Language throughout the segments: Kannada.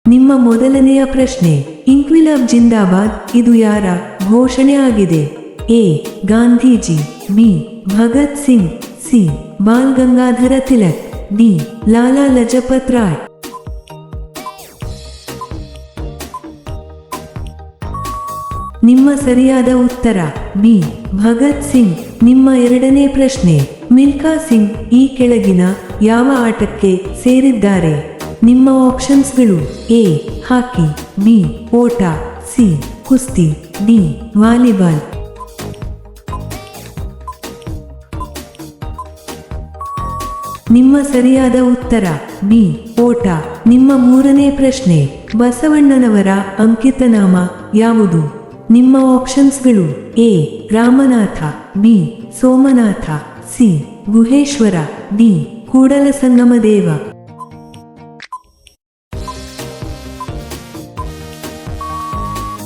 ನಿಮ್ಮ ಮೊದಲನೆಯ ಪ್ರಶ್ನೆ, ಇನ್ಕ್ವಿಲಾಬ್ ಜಿಂದಾಬಾದ್ ಇದು ಯಾರ ಘೋಷಣೆ ಆಗಿದೆ? A. Gandhiji, B. Bhagat Singh, C. Bal Gangadhar Tilak, D. Lala Lajpat Rai. ನಿಮ್ಮ ಸರಿಯಾದ ಉತ್ತರ ಬಿ. ಭಗತ್ ಸಿಂಗ್. ನಿಮ್ಮ ಎರಡನೇ ಪ್ರಶ್ನೆ, ಮಿಲ್ಖಾ ಸಿಂಗ್ ಈ ಕೆಳಗಿನ ಯಾವ ಆಟಕ್ಕೆ ಸೇರಿದ್ದಾರೆ? ನಿಮ್ಮ ಆಪ್ಷನ್ಸ್ಗಳು: ಎ. Hockey, B. ಓಟ, ಸಿ. ಕುಸ್ತಿ, ಡಿ. ವಾಲಿಬಾಲ್. ನಿಮ್ಮ ಸರಿಯಾದ ಉತ್ತರ ಬಿ. ಓಟ. ನಿಮ್ಮ ಮೂರನೇ ಪ್ರಶ್ನೆ, ಬಸವಣ್ಣನವರ ಅಂಕಿತನಾಮ ಯಾವುದು? ನಿಮ್ಮ ಆಪ್ಷನ್ಸ್ಗಳು: A. Ramanatha, B. Somanatha, C. Guheshwara, D. Kudalasangamadeva.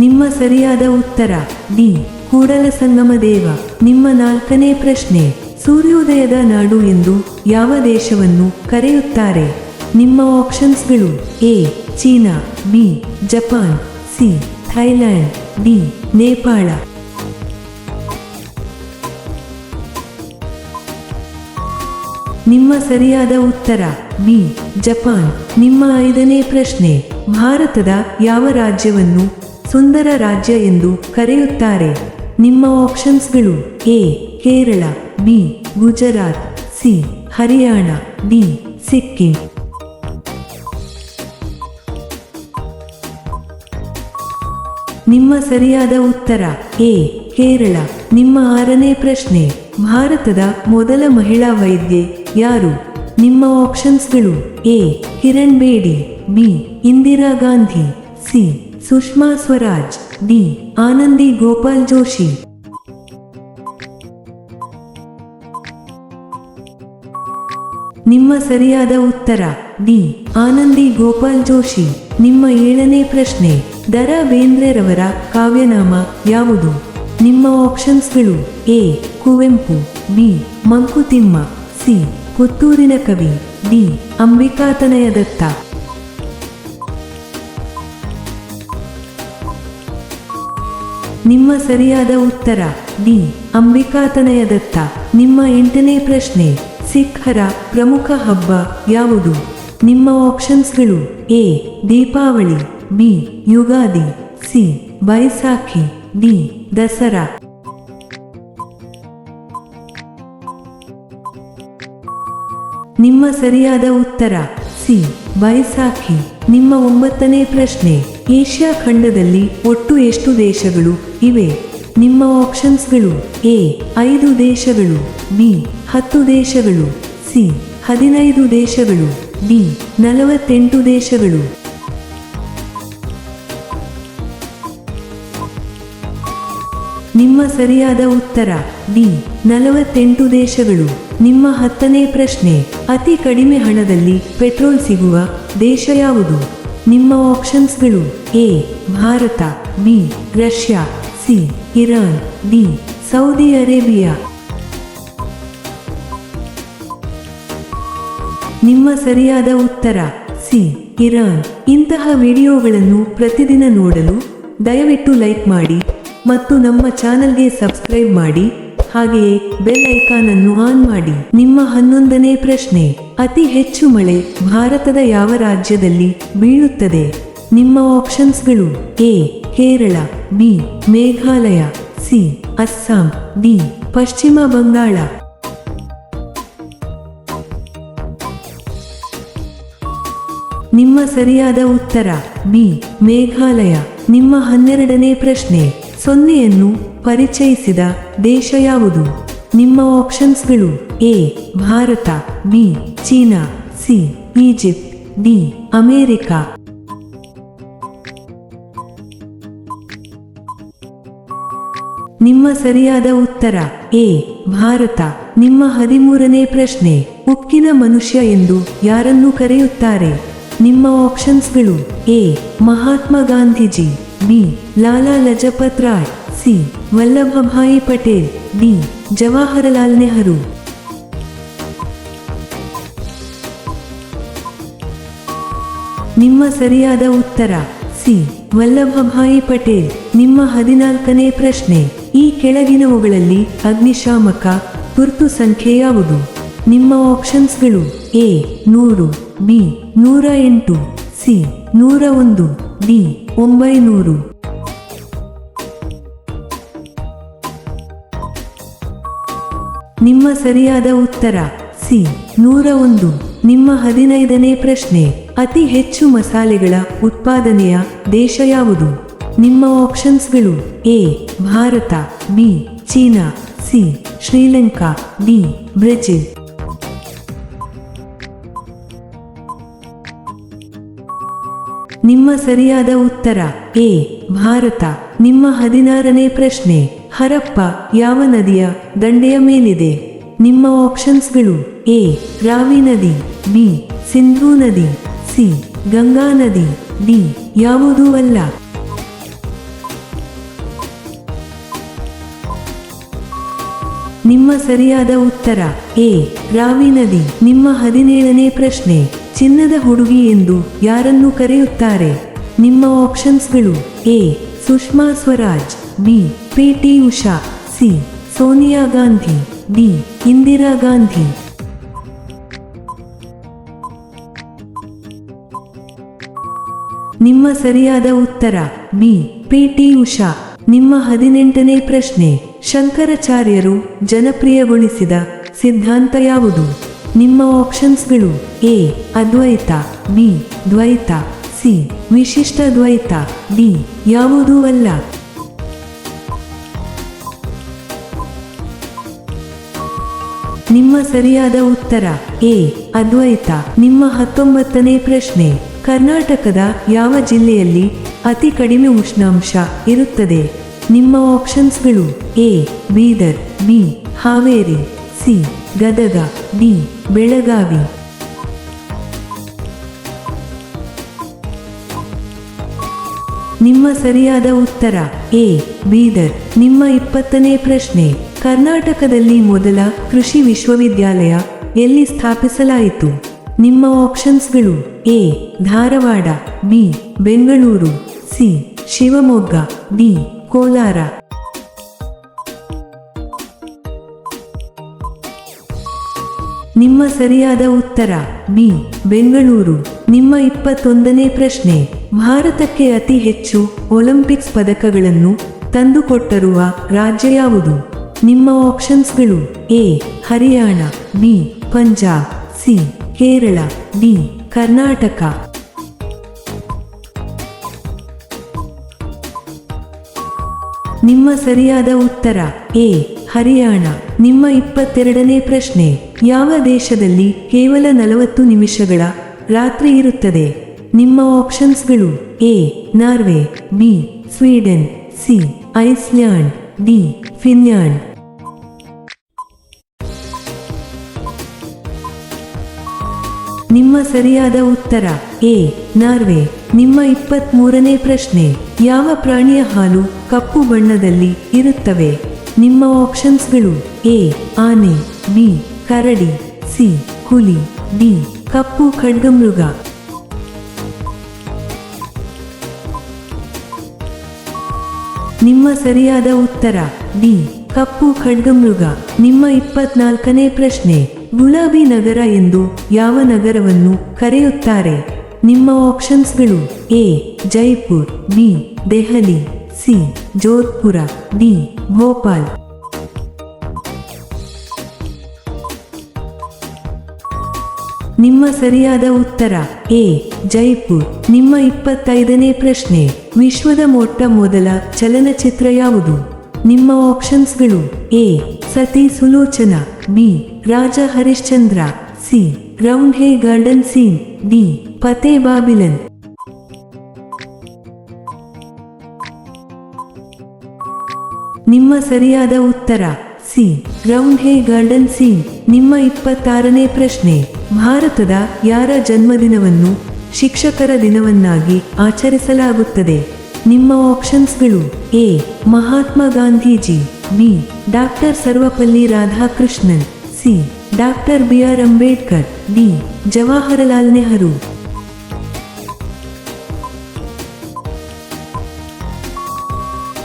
ನಿಮ್ಮ ಸರಿಯಾದ ಉತ್ತರ ಡಿ. ಕೂಡಲಸಂಗಮದೇವ. ನಿಮ್ಮ ನಾಲ್ಕನೇ ಪ್ರಶ್ನೆ, ಸೂರ್ಯೋದಯದ ನಾಡು ಎಂದು ಯಾವ ದೇಶವನ್ನು ಕರೆಯುತ್ತಾರೆ? ನಿಮ್ಮ ಆಪ್ಷನ್ಸ್ಗಳು: A. China, B. Japan, C. Thailand, D. Nepal. ನಿಮ್ಮ ಸರಿಯಾದ ಉತ್ತರ ಬಿ. ಜಪಾನ್. ನಿಮ್ಮ ಐದನೇ ಪ್ರಶ್ನೆ, ಭಾರತದ ಯಾವ ರಾಜ್ಯವನ್ನು ಸುಂದರ ರಾಜ್ಯ ಎಂದು ಕರೆಯುತ್ತಾರೆ? ನಿಮ್ಮ ಆಪ್ಷನ್ಸ್ಗಳು: A. Kerala, B. Gujarat, C. Haryana, D. Sikkim. ನಿಮ್ಮ ಸರಿಯಾದ ಉತ್ತರ ಎ. ಕೇರಳ. ನಿಮ್ಮ ಆರನೇ ಪ್ರಶ್ನೆ, ಭಾರತದ ಮೊದಲ ಮಹಿಳಾ ವೈದ್ಯೆ ಯಾರು? ನಿಮ್ಮ ಆಪ್ಷನ್ಸ್ಗಳು: A. Kiran Bedi, B. Indira Gandhi, C. Sushma Swaraj, D. Anandi Gopal Joshi. ನಿಮ್ಮ ಸರಿಯಾದ ಉತ್ತರ ಡಿ. ಆನಂದಿ ಗೋಪಾಲ್ ಜೋಶಿ. ನಿಮ್ಮ ಏಳನೇ ಪ್ರಶ್ನೆ, ದ. ರಾ ಬೇಂದ್ರೆರವರ ಕಾವ್ಯನಾಮ ಯಾವುದು? ನಿಮ್ಮ ಆಪ್ಷನ್ಸ್ಗಳು: A. Kuvempu, B. Mankutimma, C. ಪುತ್ತೂರಿನ ಕವಿ, ಡಿ. ಅಂಬಿಕಾತನಯ ದತ್ತ. ನಿಮ್ಮ ಸರಿಯಾದ ಉತ್ತರ ಡಿ. ಅಂಬಿಕಾತನಯ ದತ್ತ. ನಿಮ್ಮ ಎಂಟನೇ ಪ್ರಶ್ನೆ, ಸಿಖ್ಖರ ಪ್ರಮುಖ ಹಬ್ಬ ಯಾವುದು? ನಿಮ್ಮ ಆಪ್ಷನ್ಸ್ಗಳು: A. Deepavali, B. Ugadi, C. Baisakhi, D. Dasara. ನಿಮ್ಮ ಸರಿಯಾದ ಉತ್ತರ ಸಿ. ಬೈಸಾಖಿ. ನಿಮ್ಮ ಒಂಬತ್ತನೇ ಪ್ರಶ್ನೆ, ಏಷ್ಯಾ ಖಂಡದಲ್ಲಿ ಒಟ್ಟು ಎಷ್ಟು ದೇಶಗಳು ಇವೆ? ನಿಮ್ಮ ಆಪ್ಷನ್ಸ್ಗಳು: ಎ. 5 ದೇಶಗಳು, ಬಿ. 10 ದೇಶಗಳು, ಸಿ. 15 ದೇಶಗಳು, ಡಿ. 48 ದೇಶಗಳು. ನಿಮ್ಮ ಸರಿಯಾದ ಉತ್ತರ ಡಿ. 48 ದೇಶಗಳು. ನಿಮ್ಮ 10ನೇ ಪ್ರಶ್ನೆ, ಅತಿ ಕಡಿಮೆ ಹಣದಲ್ಲಿ ಪೆಟ್ರೋಲ್ ಸಿಗುವ ದೇಶ ಯಾವುದು? ನಿಮ್ಮ ಆಪ್ಷನ್ಸ್ಗಳು: A. Bharata, B. Russia, C. Iran, D. Saudi Arabia. ನಿಮ್ಮ ಸರಿಯಾದ ಉತ್ತರ ಸಿ. ಇರಾನ್. ಇಂತಹ ವಿಡಿಯೋಗಳನ್ನು ಪ್ರತಿದಿನ ನೋಡಲು ದಯವಿಟ್ಟು ಲೈಕ್ ಮಾಡಿ ಮತ್ತು ನಮ್ಮ ಚಾನೆಲ್ಗೆ ಸಬ್ಸ್ಕ್ರೈಬ್ ಮಾಡಿ, ಹಾಗೆಯೇ ಬೆಲ್ ಐಕಾನ್ ಅನ್ನು ಆನ್ ಮಾಡಿ. ನಿಮ್ಮ 11ನೇ ಪ್ರಶ್ನೆ, ಅತಿ ಹೆಚ್ಚು ಮಳೆ ಭಾರತದ ಯಾವ ರಾಜ್ಯದಲ್ಲಿ ಬೀಳುತ್ತದೆ? ನಿಮ್ಮ ಆಪ್ಷನ್ಸ್ಗಳು: A. Kerala, B. Meghalaya, C. Assam, D. Paschima Bangala. ನಿಮ್ಮ ಸರಿಯಾದ ಉತ್ತರ ಬಿ. ಮೇಘಾಲಯ. ನಿಮ್ಮ 12ನೇ ಪ್ರಶ್ನೆ, ಸೊನ್ನೆಯನ್ನು ಪರಿಚಯಿಸಿದ ದೇಶ ಯಾವುದು? ನಿಮ್ಮ ಆಪ್ಷನ್ಸ್ಗಳು: A. Bharata, B. China, C. Egypt, D. America. ನಿಮ್ಮ ಸರಿಯಾದ ಉತ್ತರ ಎ. ಭಾರತ. ನಿಮ್ಮ 13ನೇ ಪ್ರಶ್ನೆ, ಉಕ್ಕಿನ ಮನುಷ್ಯ ಎಂದು ಯಾರನ್ನು ಕರೆಯುತ್ತಾರೆ? ನಿಮ್ಮ ಆಪ್ಷನ್ಸ್ಗಳು: A. Mahatma Gandhiji, B. Lala Lajpat Rai, C. Vallabhbhai Patel, D. Jawaharlal Nehru. ನಿಮ್ಮ ಸರಿಯಾದ ಉತ್ತರ ಸಿ ವಲ್ಲಭಭಾಯಿ ಪಟೇಲ್. ನಿಮ್ಮ 14ನೇ ಪ್ರಶ್ನೆ, ಈ ಕೆಳಗಿನವುಗಳಲ್ಲಿ ಅಗ್ನಿಶಾಮಕ ತುರ್ತು ಸಂಖ್ಯೆ ಯಾವುದು? ನಿಮ್ಮ ಆಪ್ಷನ್ಸ್ಗಳು: ಎ 100, ಬಿ 108, ಸಿ 101, ಡಿ 900. ನಿಮ್ಮ ಸರಿಯಾದ ಉತ್ತರ ಸಿ 101. ನಿಮ್ಮ 15ನೇ ಪ್ರಶ್ನೆ, ಅತಿ ಹೆಚ್ಚು ಮಸಾಲೆಗಳ ಉತ್ಪಾದನೆಯ ದೇಶ ಯಾವುದು? ನಿಮ್ಮ ಆಪ್ಷನ್ಸ್ಗಳು: A Bharata, B China, C Sri Lanka, D Brazil. ನಿಮ್ಮ ಸರಿಯಾದ ಉತ್ತರ ಎ ಭಾರತ. ನಿಮ್ಮ 16ನೇ ಪ್ರಶ್ನೆ, ಹರಪ್ಪ ಯಾವ ನದಿಯ ದಂಡೆಯ ಮೇಲಿದೆ? ನಿಮ್ಮ ಆಪ್ಷನ್ಸ್ಗಳು: ಎ ರಾವಿ ನದಿ, ಬಿ ಸಿಂಧೂ ನದಿ, ಸಿ ಗಂಗಾ ನದಿ, ಡಿ ಯಾವುದೂ ಅಲ್ಲ. ನಿಮ್ಮ ಸರಿಯಾದ ಉತ್ತರ ಎ ರಾವಿ ನದಿ. ನಿಮ್ಮ 17ನೇ ಪ್ರಶ್ನೆ, ಚಿನ್ನದ ಹುಡುಗಿ ಎಂದು ಯಾರನ್ನು ಕರೆಯುತ್ತಾರೆ? ನಿಮ್ಮ ಆಪ್ಷನ್ಸ್ಗಳು: A Sushma Swaraj, B PT. Usha, C Sonia Gandhi, D Indira Gandhi. ನಿಮ್ಮ ಸರಿಯಾದ ಉತ್ತರ ಬಿ ಪಿ.ಟಿ. ಉಷಾ. ನಿಮ್ಮ 18ನೇ ಪ್ರಶ್ನೆ, ಶಂಕರಾಚಾರ್ಯರು ಜನಪ್ರಿಯಗೊಳಿಸಿದ ಸಿದ್ಧಾಂತ ಯಾವುದು? ನಿಮ್ಮ ಆಪ್ಷನ್ಸ್ಗಳು: A Advaita, B Dvaita, C Vishishta Dvaita, D ಯಾವುದೂ ಅಲ್ಲ. ನಿಮ್ಮ ಸರಿಯಾದ ಉತ್ತರ ಎ ಅದ್ವೈತ. ನಿಮ್ಮ 19ನೇ ಪ್ರಶ್ನೆ, ಕರ್ನಾಟಕದ ಯಾವ ಜಿಲ್ಲೆಯಲ್ಲಿ ಅತಿ ಕಡಿಮೆ ಉಷ್ಣಾಂಶ ಇರುತ್ತದೆ? ನಿಮ್ಮ ಆಪ್ಷನ್ಸ್ಗಳು: A Bidar, B Haveri, C Gadag, D Belagavi. ನಿಮ್ಮ ಸರಿಯಾದ ಉತ್ತರ ಎ ಬೀದರ್. ನಿಮ್ಮ 20ನೇ ಪ್ರಶ್ನೆ, ಕರ್ನಾಟಕದಲ್ಲಿ ಮೊದಲ ಕೃಷಿ ವಿಶ್ವವಿದ್ಯಾಲಯ ಎಲ್ಲಿ ಸ್ಥಾಪಿಸಲಾಯಿತು? ನಿಮ್ಮ ಆಪ್ಷನ್ಸ್ಗಳು: A Dharwad, B Bengaluru, C Shivamogga, D Kolar. ನಿಮ್ಮ ಸರಿಯಾದ ಉತ್ತರ ಬಿ ಬೆಂಗಳೂರು. ನಿಮ್ಮ 21ನೇ ಪ್ರಶ್ನೆ, ಭಾರತಕ್ಕೆ ಅತಿ ಹೆಚ್ಚು ಒಲಿಂಪಿಕ್ಸ್ ಪದಕಗಳನ್ನು ತಂದುಕೊಟ್ಟಿರುವ ರಾಜ್ಯ ಯಾವುದು? ನಿಮ್ಮ ಆಪ್ಷನ್ಸ್ಗಳು: A Haryana, B Punjab, C Kerala, D Karnataka. ನಿಮ್ಮ ಸರಿಯಾದ ಉತ್ತರ ಎ ಹರಿಯಾಣ. ನಿಮ್ಮ 22ನೇ ಪ್ರಶ್ನೆ, ಯಾವ ದೇಶದಲ್ಲಿ ಕೇವಲ 40 ನಿಮಿಷಗಳ ರಾತ್ರಿ ಇರುತ್ತದೆ? ನಿಮ್ಮ ಆಪ್ಷನ್ಸ್ಗಳು: A Norway, B Sweden, C Iceland, D Finland. ನಿಮ್ಮ ಸರಿಯಾದ ಉತ್ತರ ಎ ನಾರ್ವೆ. ನಿಮ್ಮ 23ನೇ ಪ್ರಶ್ನೆ, ಯಾವ ಪ್ರಾಣಿಯ ಹಾಲು ಕಪ್ಪು ಬಣ್ಣದಲ್ಲಿ ಇರುತ್ತವೆ? ನಿಮ್ಮ ಆಪ್ಷನ್ಸ್ಗಳು: ಎ ಆನೆ, ಬಿ ಕರಡಿ, ಸಿ ಹುಲಿ, ಡಿ ಕಪ್ಪು ಖಡ್ಗಮೃಗ. ನಿಮ್ಮ ಸರಿಯಾದ ಉತ್ತರ ಡಿ ಕಪ್ಪು ಖಡ್ಗಮೃಗ. ನಿಮ್ಮ 24ನೇ ಪ್ರಶ್ನೆ, ಗುಲಾಬಿ ನಗರ ಎಂದು ಯಾವ ನಗರವನ್ನು ಕರೆಯುತ್ತಾರೆ? ನಿಮ್ಮ ಆಪ್ಷನ್ಸ್ಗಳು: A Jaipur, B Delhi, C Jodhpur, D Bhopal. ನಿಮ್ಮ ಸರಿಯಾದ ಉತ್ತರ ಎ ಜೈಪುರ್. ನಿಮ್ಮ 25ನೇ ಪ್ರಶ್ನೆ, ವಿಶ್ವದ ಮೊಟ್ಟ ಮೊದಲ ಚಲನಚಿತ್ರ ಯಾವುದು? ನಿಮ್ಮ ಆಪ್ಷನ್ಸ್ಗಳು: ಎ ಸತಿ ಸುಲೋಚನಾ, ಬಿ ರಾಜ ಹರಿಶ್ಚಂದ್ರ, ಸಿ ರೌಂಡ್ ಹೇ ಗಾರ್ಡನ್ ಸೀನ್, ಡಿ ಫತೇ ಬಾಬಿಲನ್. ನಿಮ್ಮ ಸರಿಯಾದ ಉತ್ತರ ಸಿ ರೌಂಡ್ ಹೇ ಗಾರ್ಡನ್ ಸೀನ್. ನಿಮ್ಮ 26ನೇ ಪ್ರಶ್ನೆ, ಭಾರತದ ಯಾರ ಜನ್ಮದಿನವನ್ನು ಶಿಕ್ಷಕರ ದಿನವನ್ನಾಗಿ ಆಚರಿಸಲಾಗುತ್ತದೆ? ನಿಮ್ಮ ಆಪ್ಷನ್ಸ್ಗಳು: A Mahatma Gandhiji, B doctor Sarvepalli Radhakrishnan, C doctor BR. Ambedkar, D Jawaharlal Nehru.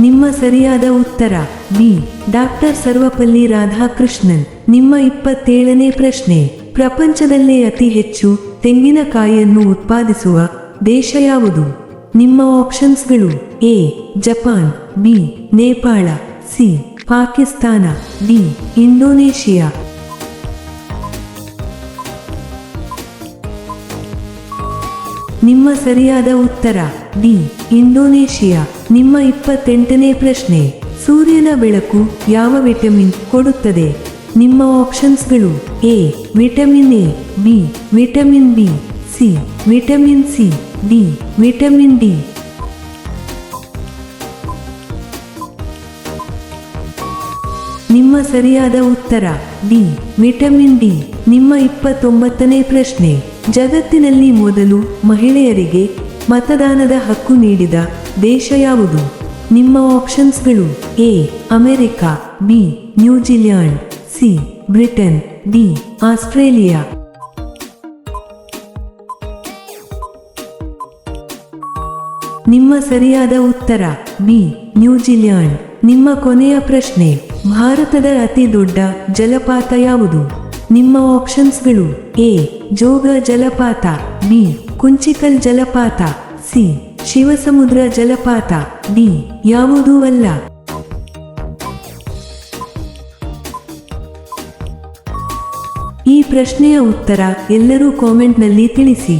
ನಿಮ್ಮ ಸರಿಯಾದ ಉತ್ತರ ಬಿ ಡಾಕ್ಟರ್ ಸರ್ವಪಲ್ಲಿ ರಾಧಾಕೃಷ್ಣನ್. ನಿಮ್ಮ 27ನೇ ಪ್ರಶ್ನೆ, ಪ್ರಪಂಚದಲ್ಲೇ ಅತಿ ಹೆಚ್ಚು ತೆಂಗಿನಕಾಯಿಯನ್ನು ಉತ್ಪಾದಿಸುವ ದೇಶ ಯಾವುದು? ನಿಮ್ಮ ಆಪ್ಷನ್ಸ್ಗಳು A Japan, B Nepal, C Pakistan, D Indonesia. ನಿಮ್ಮ ಸರಿಯಾದ ಉತ್ತರ ಡಿ ಇಂಡೋನೇಷಿಯಾ. ನಿಮ್ಮ 28ನೇ ಪ್ರಶ್ನೆ, ಸೂರ್ಯನ ಬೆಳಕು ಯಾವ ವಿಟಮಿನ್ ಕೊಡುತ್ತದೆ? ನಿಮ್ಮ ಆಪ್ಷನ್ಸ್ಗಳು A vitamin A, B vitamin B, C vitamin C, D vitamin D. ನಿಮ್ಮ ಸರಿಯಾದ ಉತ್ತರ ಡಿ ವಿಟಮಿನ್ ಡಿ. ನಿಮ್ಮ 29ನೇ ಪ್ರಶ್ನೆ, ಜಗತ್ತಿನಲ್ಲಿ ಮೊದಲು ಮಹಿಳೆಯರಿಗೆ ಮತದಾನದ ಹಕ್ಕು ನೀಡಿದ ದೇಶ ಯಾವುದು? ನಿಮ್ಮ ಆಪ್ಷನ್ಸ್ಗಳು A America, B New Zealand, C Britain, D Australia. ನಿಮ್ಮ ಸರಿಯಾದ ಉತ್ತರ ಬಿ ನ್ಯೂಜಿಲ್ಯಾಂಡ್. ನಿಮ್ಮ ಕೊನೆಯ ಪ್ರಶ್ನೆ, ಭಾರತದ ಅತಿ ದೊಡ್ಡ ಜಲಪಾತ ಯಾವುದು? ನಿಮ್ಮ ಆಪ್ಷನ್ಸ್ಗಳು ಎ ಜೋಗ ಜಲಪಾತ, ಬಿ ಕುಂಚಿಕಲ್ ಜಲಪಾತ, ಸಿ ಶಿವಸಮುದ್ರ ಜಲಪಾತ, ಡಿ ಯಾವುದೂ ಅಲ್ಲ. ಈ ಪ್ರಶ್ನೆಯ ಉತ್ತರ ಎಲ್ಲರೂ ಕಾಮೆಂಟ್ನಲ್ಲಿ ತಿಳಿಸಿ.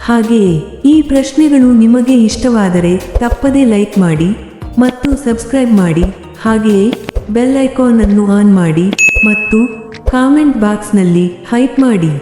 ಹಾಗೆಯೇ ಈ ಪ್ರಶ್ನೆಗಳು ನಿಮಗೆ ಇಷ್ಟವಾದರೆ ತಪ್ಪದೇ ಲೈಕ್ ಮಾಡಿ ಮತ್ತು ಸಬ್ಸ್ಕ್ರೈಬ್ ಮಾಡಿ. ಹಾಗೆಯೇ ಬೆಲ್ ಐಕಾನ್ ಅನ್ನು ಆನ್ ಮಾಡಿ ಮತ್ತು ಕಾಮೆಂಟ್ ಬಾಕ್ಸ್ನಲ್ಲಿ ಹೈಪ್ ಮಾಡಿ.